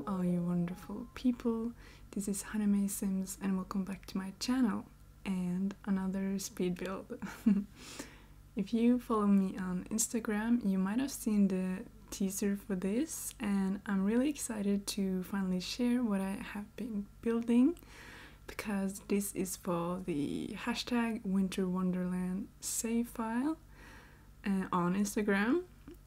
Hello all you wonderful people, this is honeymaysims and welcome back to my channel and another speed build. If you follow me on Instagram, you might have seen the teaser for this, and I'm really excited to finally share what I have been building, because this is for the hashtag Winter Wonderland save file on Instagram.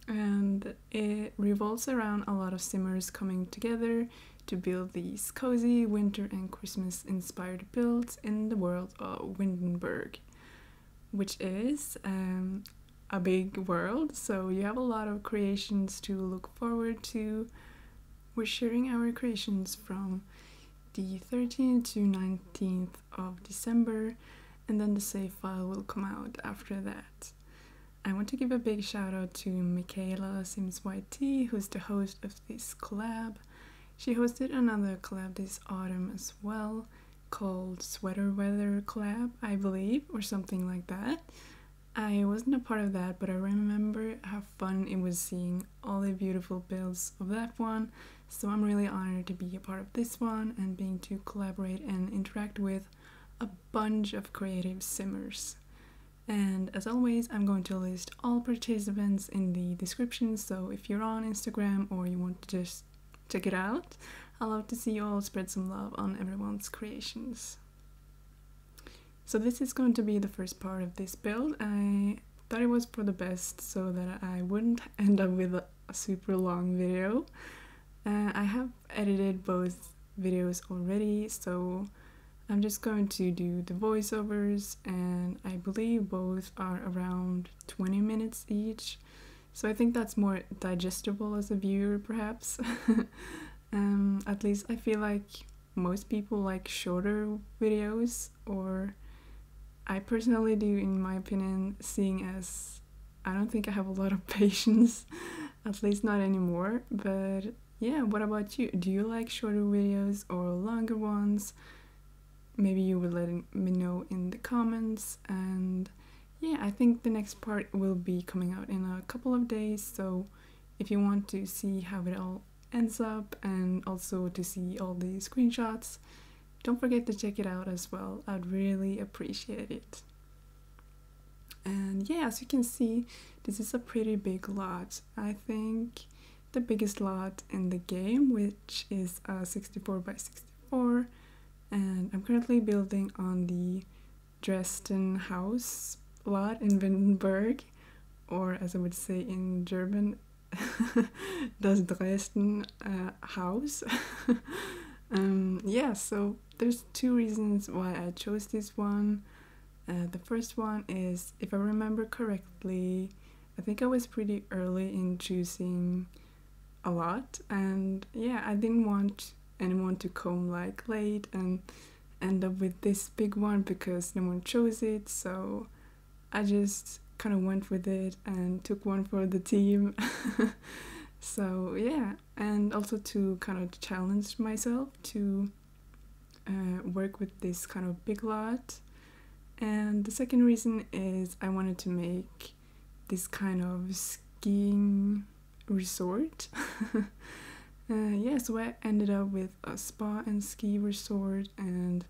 And it revolves around a lot of simmers coming together to build these cozy winter and Christmas inspired builds in the world of Windenburg, which is a big world, so you have a lot of creations to look forward to. We're sharing our creations from the 13th to 19th of December, and then the save file will come out after that. I want to give a big shout out to Michaela Sims YT, who's the host of this collab. She hosted another collab this autumn as well, called Sweater Weather Collab, I believe, or something like that. I wasn't a part of that, but I remember how fun it was seeing all the beautiful builds of that one, so I'm really honored to be a part of this one and being to collaborate and interact with a bunch of creative simmers. And as always, I'm going to list all participants in the description, so if you're on Instagram or you want to just check it out, I'd love to see you all spread some love on everyone's creations. So this is going to be the first part of this build. I thought it was for the best so that I wouldn't end up with a super long video. I have edited both videos already, so I'm just going to do the voiceovers, and I believe both are around 20 minutes each, so I think that's more digestible as a viewer, perhaps. At least I feel like most people like shorter videos, or I personally do, in my opinion, seeing as I don't think I have a lot of patience, at least not anymore. But yeah, what about you? Do you like shorter videos or longer ones? Maybe you will let me know in the comments. And yeah, I think the next part will be coming out in a couple of days, so if you want to see how it all ends up and also to see all the screenshots, don't forget to check it out as well. I'd really appreciate it. And yeah, as you can see, this is a pretty big lot. I think the biggest lot in the game, which is a 64 by 64. And I'm currently building on the Dresden house lot in Windenburg, or as I would say in German, das Dresden house. Yeah, so there's two reasons why I chose this one. The first one is, if I remember correctly, I think I was pretty early in choosing a lot, and yeah, I didn't want anyone to come like late and end up with this big one because no one chose it, so I just kind of went with it and took one for the team. So yeah, and also to kind of challenge myself to work with this kind of big lot. And the second reason is I wanted to make this kind of skiing resort. Yeah, so I ended up with a spa and ski resort, and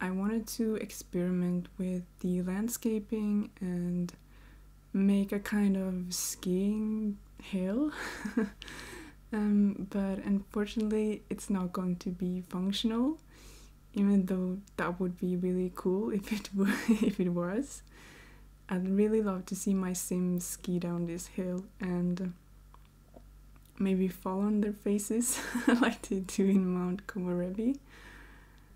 I wanted to experiment with the landscaping and make a kind of skiing hill. But unfortunately it's not going to be functional, even though that would be really cool if it if it was. I'd really love to see my Sims ski down this hill and maybe fall on their faces like they do in Mount Komorebi.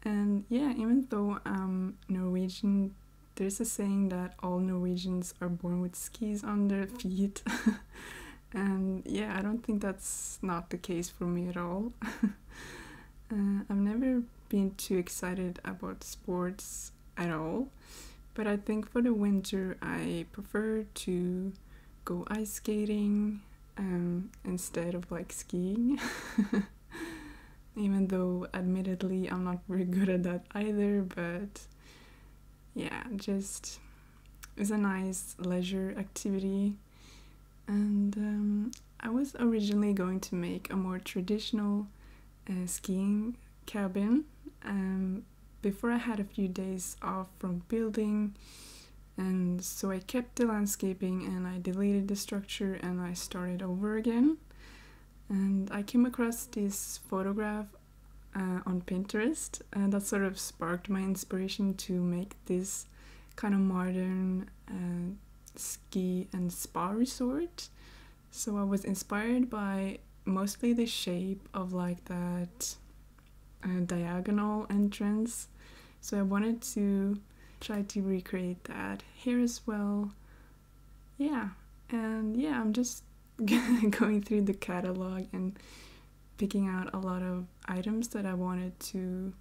And yeah, even though I'm Norwegian, there's a saying that all Norwegians are born with skis on their feet. And yeah, I don't think that's not the case for me at all. I've never been too excited about sports at all, but I think for the winter I prefer to go ice skating instead of like skiing. Even though admittedly I'm not very good at that either, but yeah, just it's a nice leisure activity. And I was originally going to make a more traditional skiing cabin. Before I had a few days off from building, and so I kept the landscaping and I deleted the structure and I started over again. And I came across this photograph on Pinterest, and that sort of sparked my inspiration to make this kind of modern ski and spa resort. So I was inspired by mostly the shape of like that diagonal entrance. So I wanted to try to recreate that here as well. Yeah, and yeah, I'm just going through the catalog and picking out a lot of items that I wanted to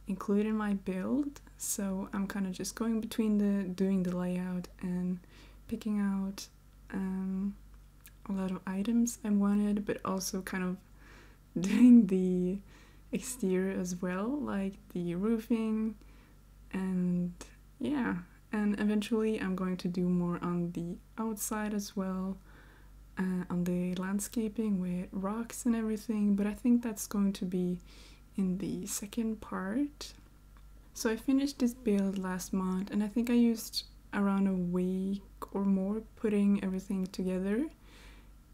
include in my build. So I'm kind of just going between doing the layout and picking out a lot of items I wanted, but also kind of doing the exterior as well, like the roofing, and yeah, and eventually I'm going to do more on the outside as well, on the landscaping with rocks and everything, but I think that's going to be in the second part. So I finished this build last month, and I think I used around a week or more putting everything together.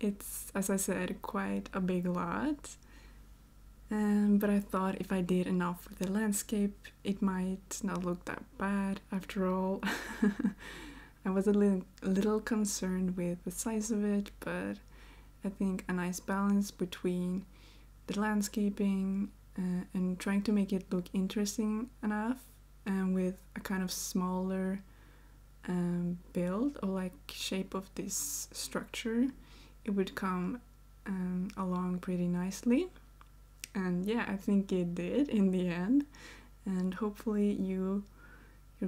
It's, as I said, quite a big lot. But I thought if I did enough with the landscape, it might not look that bad after all. I was a little concerned with the size of it, but I think a nice balance between the landscaping and trying to make it look interesting enough, and with a kind of smaller build or like shape of this structure, it would come along pretty nicely. And yeah, I think it did in the end, and hopefully you're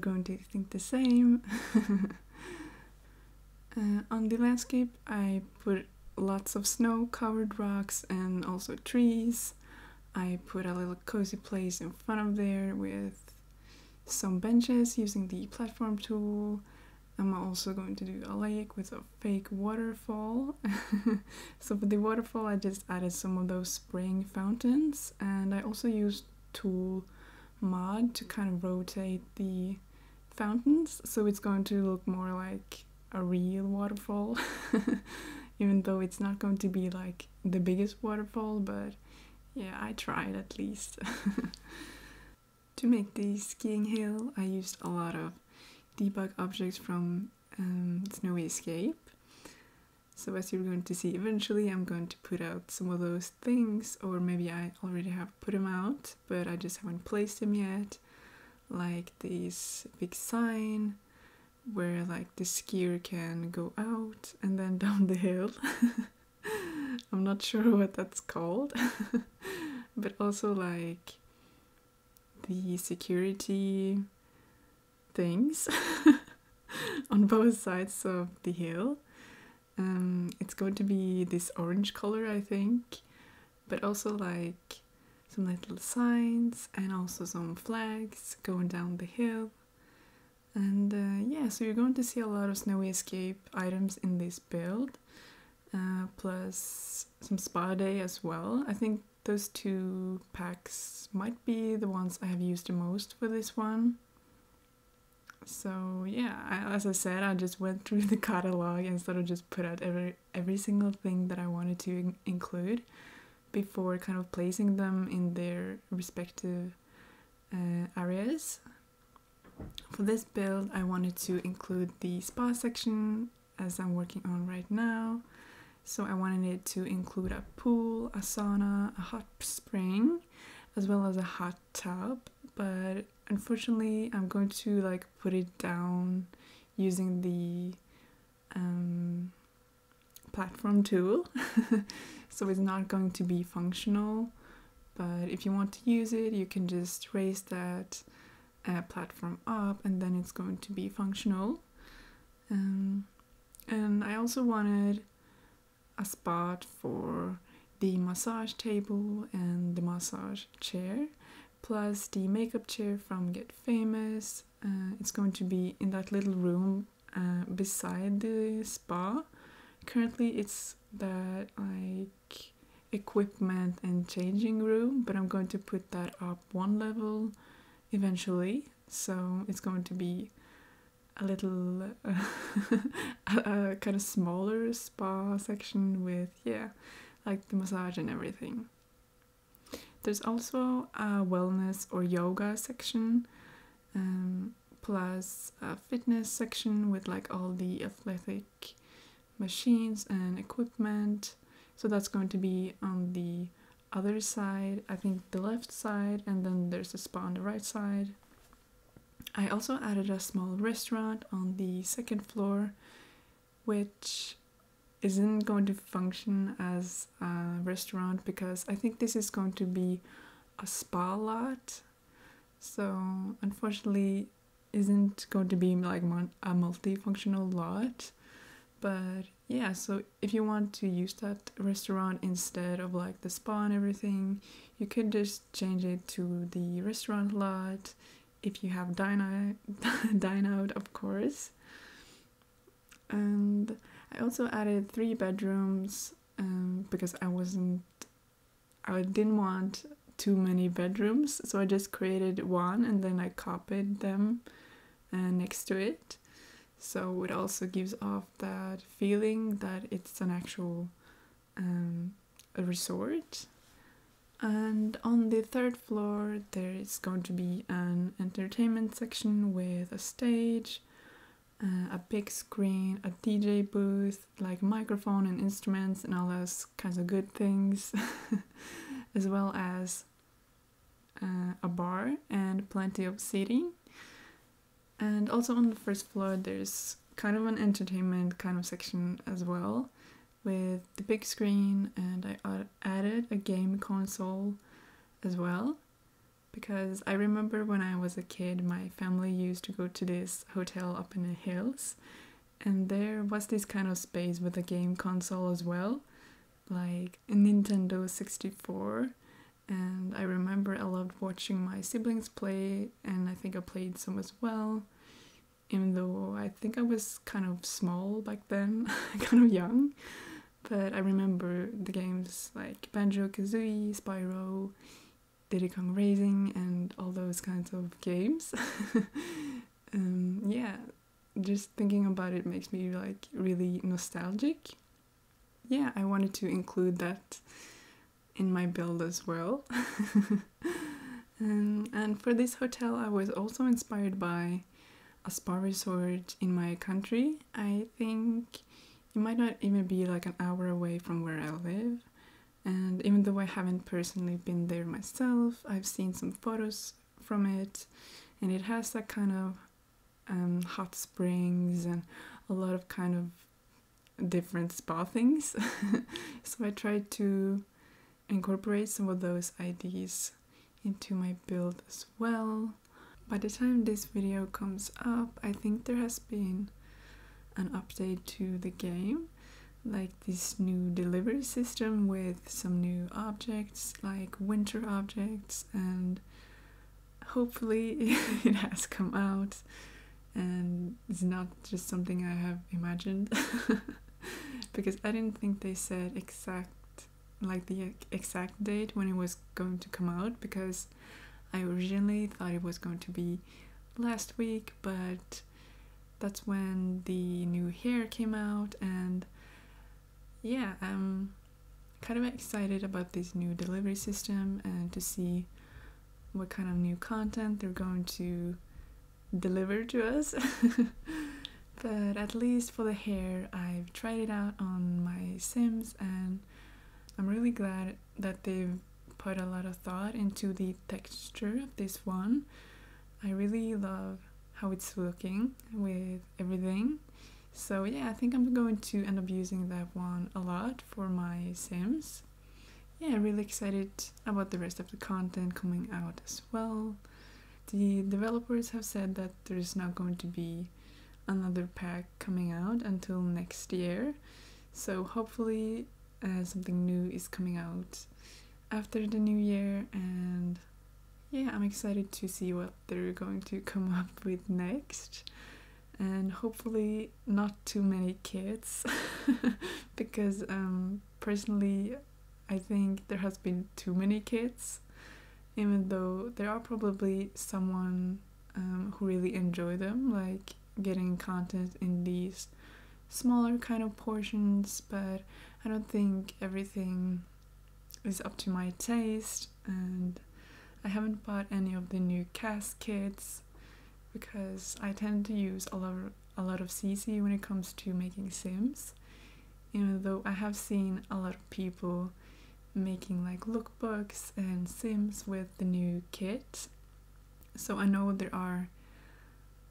going to think the same. On the landscape I put lots of snow covered rocks and also trees. I put a little cozy place in front of there with some benches using the platform tool. I'm also going to do a lake with a fake waterfall. So for the waterfall I just added some of those spraying fountains, and I also used tool mod to kind of rotate the fountains, so it's going to look more like a real waterfall. Even though it's not going to be like the biggest waterfall, but yeah, I tried at least. To make the skiing hill I used a lot of debug objects from Snowy Escape. So as you're going to see eventually, I'm going to put out some of those things, or maybe I already have put them out, but I just haven't placed them yet. Like this big sign where like the skier can go out and then down the hill. I'm not sure what that's called. But also like the security things on both sides of the hill. It's going to be this orange color, I think, but also like some little signs and also some flags going down the hill. And yeah, so you're going to see a lot of Snowy Escape items in this build, plus some spa day as well. I think those two packs might be the ones I have used the most for this one. So yeah, as I said, I just went through the catalog and sort of just put out every single thing that I wanted to include before kind of placing them in their respective areas. For this build I wanted to include the spa section, as I'm working on right now. So I wanted it to include a pool, a sauna, a hot spring, as well as a hot tub, but unfortunately I'm going to like put it down using the platform tool. So it's not going to be functional, but if you want to use it you can just raise that platform up and then it's going to be functional. And I also wanted a spot for the massage table and the massage chair, plus the makeup chair from Get Famous. It's going to be in that little room beside the spa. Currently it's that like equipment and changing room, but I'm going to put that up one level eventually. So it's going to be a little a kind of smaller spa section with, yeah, like the massage and everything. There's also a wellness or yoga section, plus a fitness section with like all the athletic machines and equipment. So that's going to be on the other side, I think the left side, and then there's a spa on the right side. I also added a small restaurant on the second floor, which isn't going to function as a restaurant because I think this is going to be a spa lot. So unfortunately isn't going to be like a multifunctional lot. But yeah, so if you want to use that restaurant instead of like the spa and everything, you could just change it to the restaurant lot if you have Dine Out, of course. And I also added 3 bedrooms because I didn't want too many bedrooms, so I just created one and then I copied them next to it. So it also gives off that feeling that it's an actual a resort. And on the 3rd floor there is going to be an entertainment section with a stage, a big screen, a DJ booth, like microphone and instruments and all those kinds of good things, as well as a bar and plenty of seating. And also on the 1st floor there's kind of an entertainment kind of section as well, with the big screen, and I added a game console as well, because I remember when I was a kid my family used to go to this hotel up in the hills, and there was this kind of space with a game console as well, like a Nintendo 64, and I remember I loved watching my siblings play, and I think I played some as well, even though I think I was kind of small back then, kind of young. But I remember the games like Banjo-Kazooie, Spyro, Diddy Kong Racing, and all those kinds of games. Yeah, just thinking about it makes me like really nostalgic. Yeah, I wanted to include that in my build as well. And for this hotel I was also inspired by a spa resort in my country. I think it might not even be like an hour away from where I live, and even though I haven't personally been there myself, I've seen some photos from it, and it has that kind of hot springs and a lot of kind of different spa things. So I tried to incorporate some of those ideas into my build as well. By the time this video comes up, I think there has been an update to the game, like this new delivery system with some new objects, like winter objects, and hopefully it has come out and it's not just something I have imagined. Because I didn't think they said the exact date when it was going to come out, because I originally thought it was going to be last week, but that's when the new hair came out, and yeah, I'm kind of excited about this new delivery system and to see what kind of new content they're going to deliver to us. But at least for the hair, I've tried it out on my Sims, and I'm really glad that they've put a lot of thought into the texture of this one. I really love how it's looking with everything. So yeah, I think I'm going to end up using that one a lot for my Sims. Yeah, really excited about the rest of the content coming out as well. The developers have said that there's not going to be another pack coming out until next year. So hopefully something new is coming out after the new year, and yeah, I'm excited to see what they're going to come up with next, and hopefully not too many kids, because personally I think there has been too many kids, even though there are probably someone who really enjoy them, like getting content in these smaller kind of portions, but I don't think everything is up to my taste, and I haven't bought any of the new cast kits because I tend to use a lot of CC when it comes to making Sims, even though I have seen a lot of people making like lookbooks and Sims with the new kit. So I know there are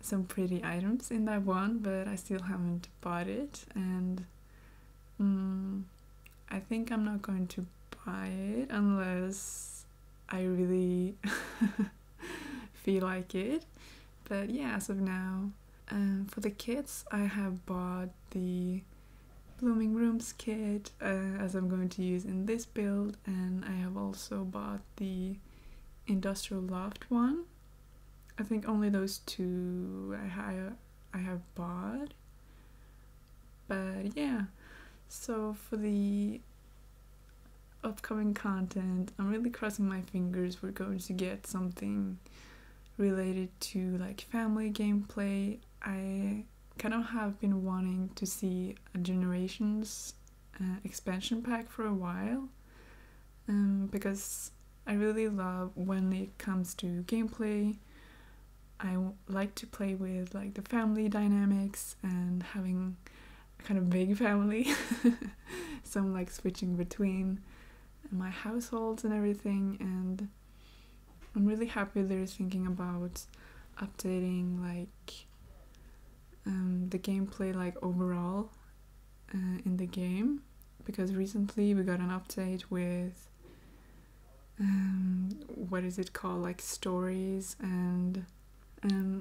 some pretty items in that one, but I still haven't bought it, and I think I'm not going to buy it unless I really feel like it. But yeah, as of now, for the kits, I have bought the Blooming Rooms kit as I'm going to use in this build, and I have also bought the Industrial Loft one. I think only those two I have bought. But yeah, so for the upcoming content, I'm really crossing my fingers we're going to get something related to like family gameplay. I kind of have been wanting to see a Generations expansion pack for a while, because I really love when it comes to gameplay. I like to play with like the family dynamics and having a kind of big family, so I'm like switching between my households and everything, and I'm really happy they're thinking about updating like the gameplay like overall in the game, because recently we got an update with what is it called, like stories, and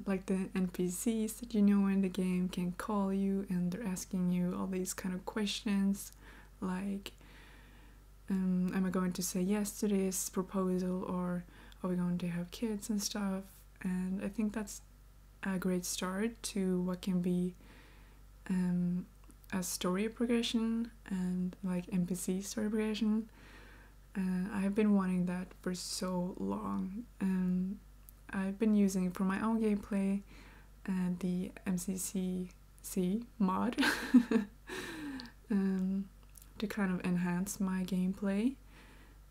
like the NPCs that you know in the game can call you and they're asking you all these kind of questions like am I going to say yes to this proposal, or are we going to have kids and stuff. And I think that's a great start to what can be a story progression and like NPC story progression. I've been wanting that for so long, and I've been using for my own gameplay the MCCC mod to kind of enhance my gameplay,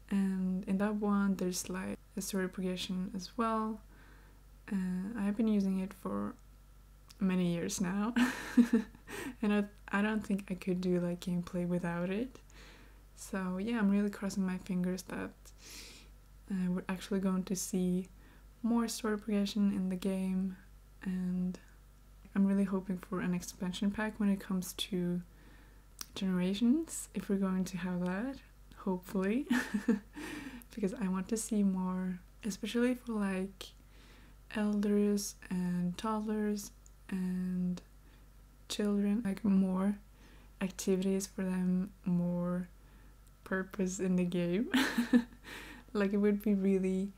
and in that one there's like a story progression as well. I've been using it for many years now and I don't think I could do like gameplay without it. So yeah, I'm really crossing my fingers that we're actually going to see more story progression in the game, and I'm really hoping for an expansion pack when it comes to Generations, if we're going to have that, hopefully. Because I want to see more, especially for like elders and toddlers and children, like more activities for them, more purpose in the game. Like it would be really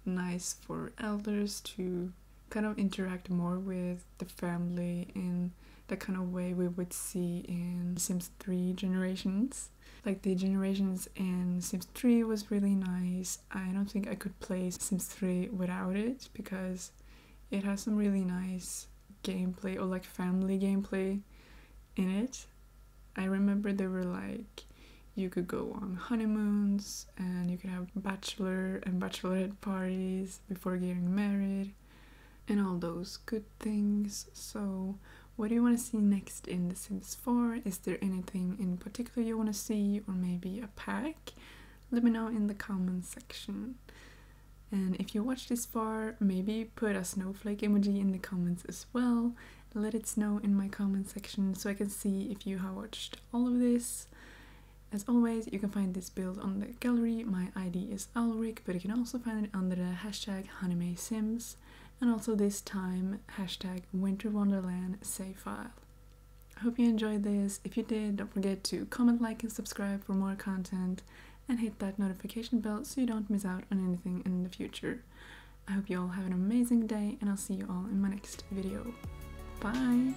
nice for elders to kind of interact more with the family in the kind of way we would see in Sims 3 Generations. Like the Generations in Sims 3 was really nice. I don't think I could play Sims 3 without it, because it has some really nice gameplay, or like family gameplay in it. I remember there were like, you could go on honeymoons and you could have bachelor and bachelorette parties before getting married and all those good things. So what do you want to see next in The Sims 4? Is there anything in particular you want to see, or maybe a pack? Let me know in the comment section. And if you watched this far, maybe put a snowflake emoji in the comments as well. Let it know in my comment section so I can see if you have watched all of this. As always, you can find this build on the gallery. My ID is Owlrick, but you can also find it under the hashtag honeymaysims, and also this time hashtag winterwonderland save file. I hope you enjoyed this. If you did, don't forget to comment, like, and subscribe for more content, and hit that notification bell so you don't miss out on anything in the future. I hope you all have an amazing day, and I'll see you all in my next video. Bye!